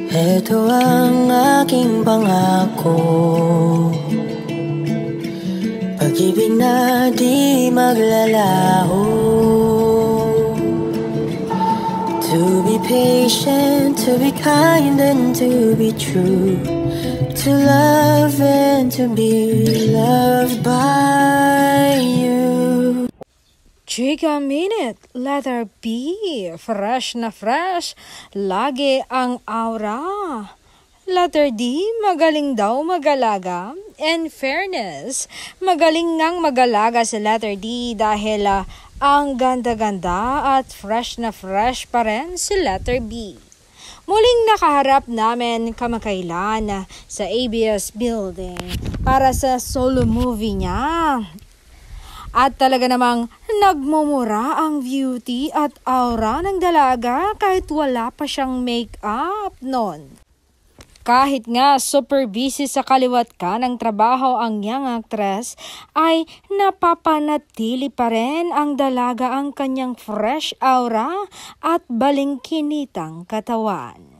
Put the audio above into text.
Ito ang aking pangako, pag-ibig na di maglalaho. To be patient, to be kind and to be true, to love and to be loved by you. Chika Minute, letter B, fresh na fresh, lagi ang aura. Letter D, magaling daw magalaga. In fairness, magaling ngang magalaga sa letter D dahil ang ganda-ganda at fresh na fresh pa rin si letter B. Muling nakaharap namin kamakailan sa ABS building para sa solo movie niya. At talaga namang nagmumura ang beauty at aura ng dalaga kahit wala pa siyang make-up noon. Kahit nga super busy sa kaliwat ka ng trabaho ang young actress, ay napapanatili pa rin ang dalaga ang kanyang fresh aura at balingkinitang katawan.